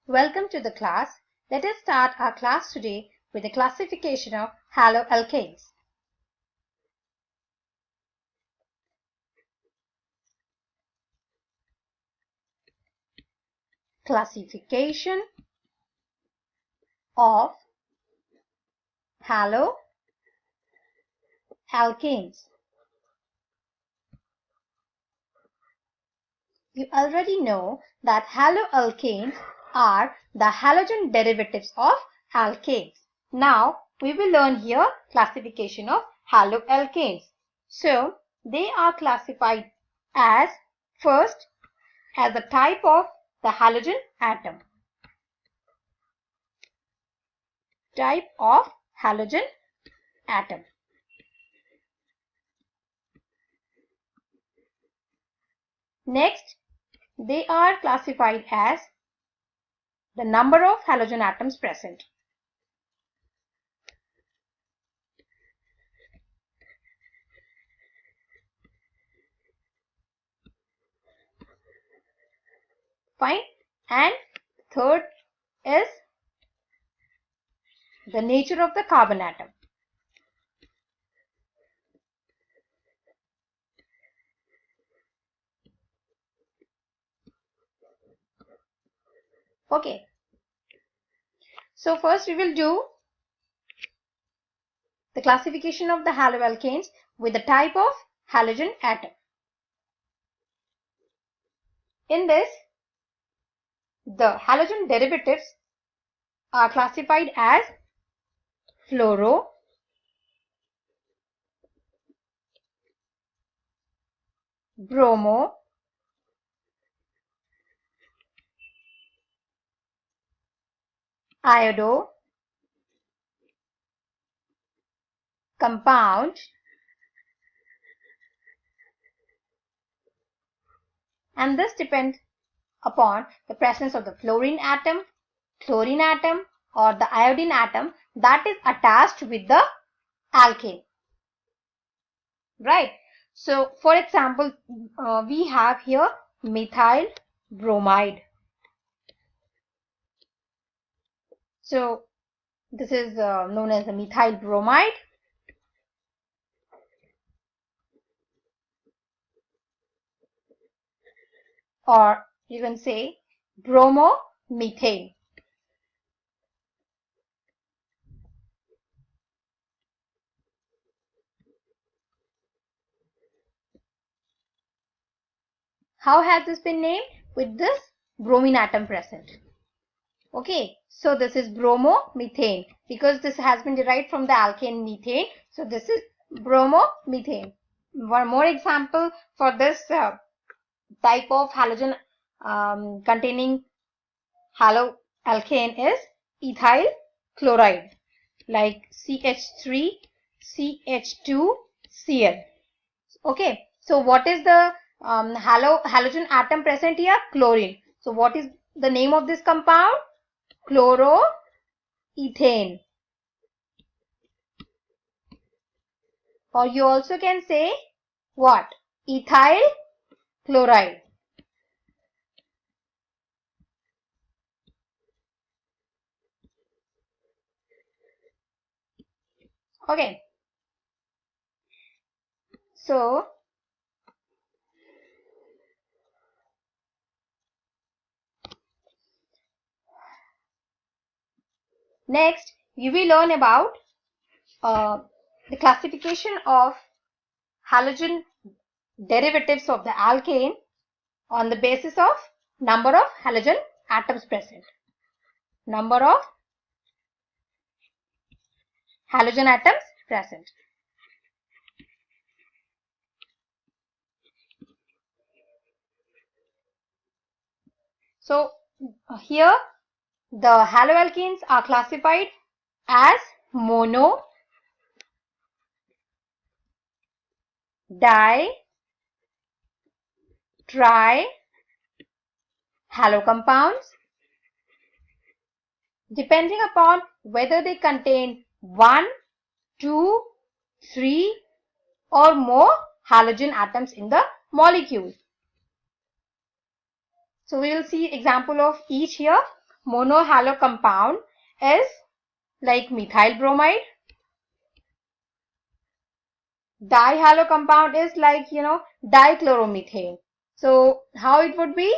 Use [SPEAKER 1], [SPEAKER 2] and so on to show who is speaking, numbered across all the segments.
[SPEAKER 1] Welcome to the class. Let us start our class today with the classification of haloalkanes. Classification of haloalkanes. You already know that haloalkanes are the halogen derivatives of alkanes. Now we will learn here classification of haloalkanes. So they are classified as first as the type of the halogen atom. Type of halogen atom. Next, they are classified as the number of halogen atoms present. Fine. And third is the nature of the carbon atom. Okay. So first we will do the classification of the haloalkanes with the type of halogen atom. In this, the halogen derivatives are classified as fluoro, bromo, iodo, compound, and this depends upon the presence of the fluorine atom, chlorine atom, or the iodine atom that is attached with the alkane. Right. So, for example, we have here methyl bromide. So, this is known as the methyl bromide. Or you can say bromomethane. How has this been named? With this bromine atom present. Okay, so this is bromomethane because this has been derived from the alkane methane. So this is bromomethane. One more example for this type of halogen containing haloalkane is ethyl chloride, like CH3, CH2, Cl. Okay, so what is the halogen atom present here? Chlorine. So what is the name of this compound? Chloroethane. Or you also can say what? Ethyl chloride. Okay. So next you will learn about the classification of halogen derivatives of the alkane on the basis of number of halogen atoms present. Number of halogen atoms present. So here the haloalkanes are classified as mono, di, tri, halo compounds depending upon whether they contain 1, 2, 3 or more halogen atoms in the molecule. So we will see example of each here. monohalo compound is like methyl bromide. Dihalo compound is like, dichloromethane. So how it would be?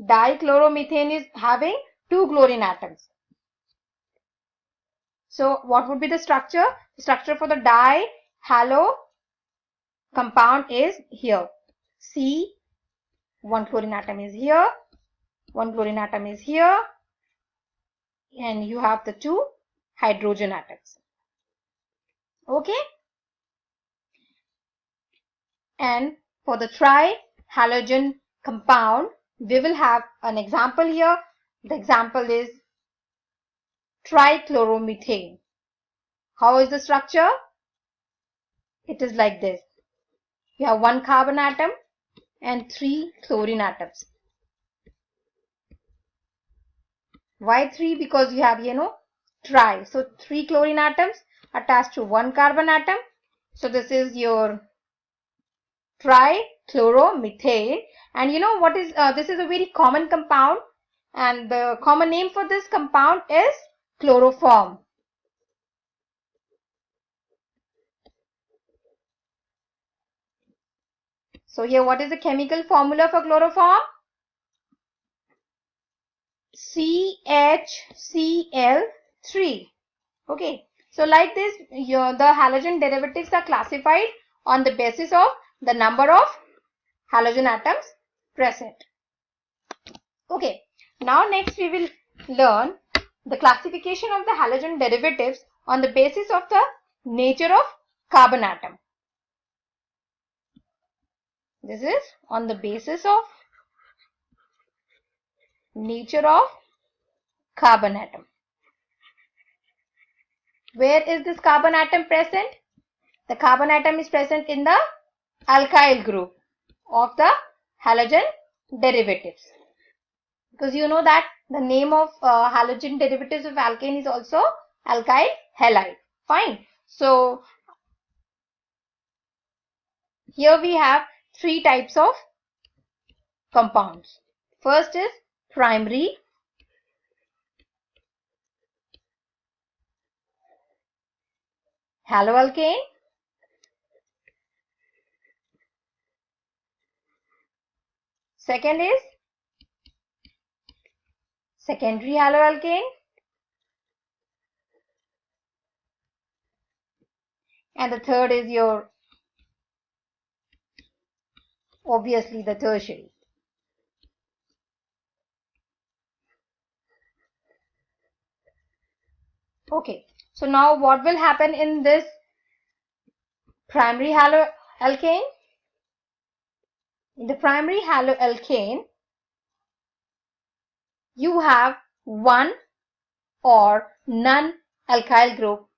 [SPEAKER 1] Dichloromethane is having 2 chlorine atoms. So what would be the structure? The structure for the dihalo compound is here. C, 1 chlorine atom is here, 1 chlorine atom is here, and you have the 2 hydrogen atoms. Okay? And for the trihalogen compound, we will have an example here. The example is trichloromethane. How is the structure? It is like this. You have 1 carbon atom and 3 chlorine atoms. Why 3? Because you have, tri. So 3 chlorine atoms attached to 1 carbon atom. So this is your trichloromethane. And you know what is, this is a very common compound. And the common name for this compound is chloroform. So here, what is the chemical formula for chloroform? CHCl3. Okay. So like this, the halogen derivatives are classified on the basis of the number of halogen atoms present. Okay. Now next we will learn the classification of the halogen derivatives on the basis of the nature of carbon atom. This is on the basis of nature of carbon atom. Where is this carbon atom present? The carbon atom is present in the alkyl group of the halogen derivatives. Because you know that the name of halogen derivatives of alkane is also alkyl halide. Fine. So here we have 3 types of compounds. First is primary, haloalkane, second is secondary haloalkane, and the third is your, obviously, the tertiary. Okay, so now what will happen in this primary haloalkane? In the primary haloalkane, you have one or none alkyl group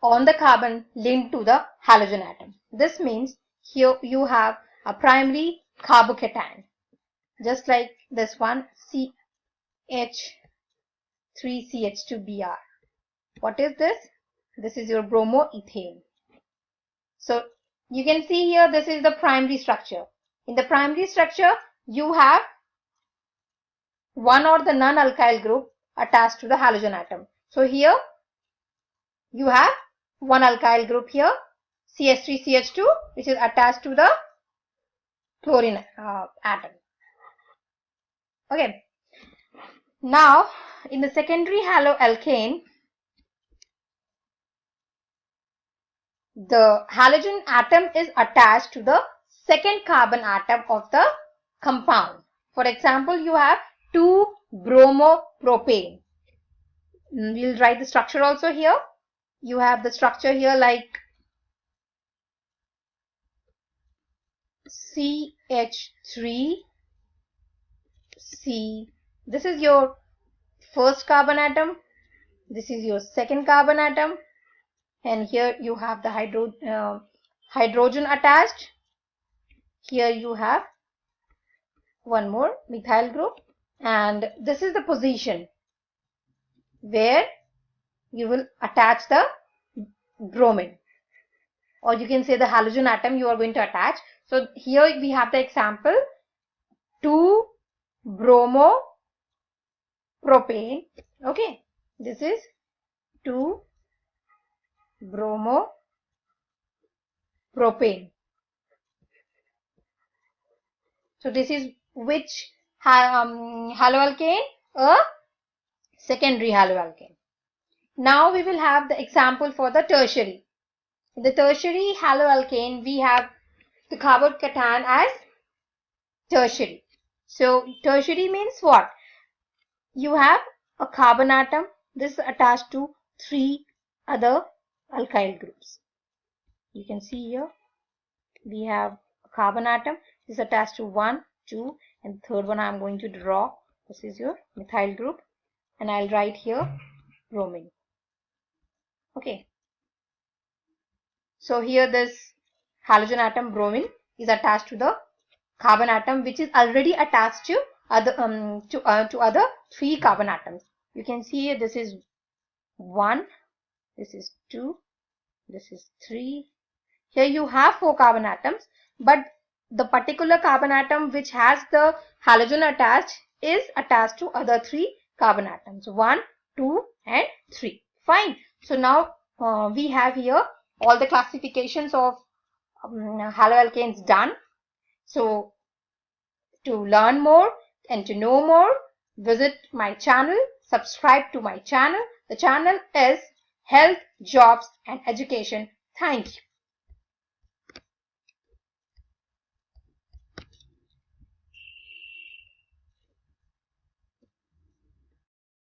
[SPEAKER 1] on the carbon linked to the halogen atom. This means here you have a primary carbocation, just like this one, CH3CH2Br. What is this? This is your bromoethane. So you can see here, this is the primary structure. In the primary structure, you have one or the non-alkyl group attached to the halogen atom. So here you have one alkyl group here, CH3CH2, which is attached to the chlorine atom. Okay. Now in the secondary haloalkane, the halogen atom is attached to the second carbon atom of the compound. For example, you have 2-bromopropane. We'll write the structure also here. You have the structure here like CH3C. This is your first carbon atom. This is your second carbon atom. And here you have the hydrogen attached. Here you have one more methyl group. And this is the position where you will attach the bromine. Or you can say the halogen atom you are going to attach. So here we have the example 2-bromopropane. propane. Okay, this is 2-bromopropane. So this is which haloalkane? A secondary haloalkane. Now we will have the example for the tertiary. In the tertiary haloalkane, we have the carbocation as tertiary. So tertiary means what? You have a carbon atom. This is attached to 3 other alkyl groups. You can see here we have a carbon atom. This is attached to 1, 2, and third one I am going to draw. This is your methyl group, and I'll write here bromine. Okay. So here this halogen atom bromine is attached to the carbon atom, which is already attached to other other 3 carbon atoms. You can see here this is 1, this is 2, this is 3. Here you have 4 carbon atoms, but the particular carbon atom which has the halogen attached is attached to other 3 carbon atoms, 1, 2 and 3. Fine. So now we have here all the classifications of haloalkanes done. So to learn more and to know more, visit my channel, subscribe to my channel. The channel is Health, Jobs and Education. Thank you.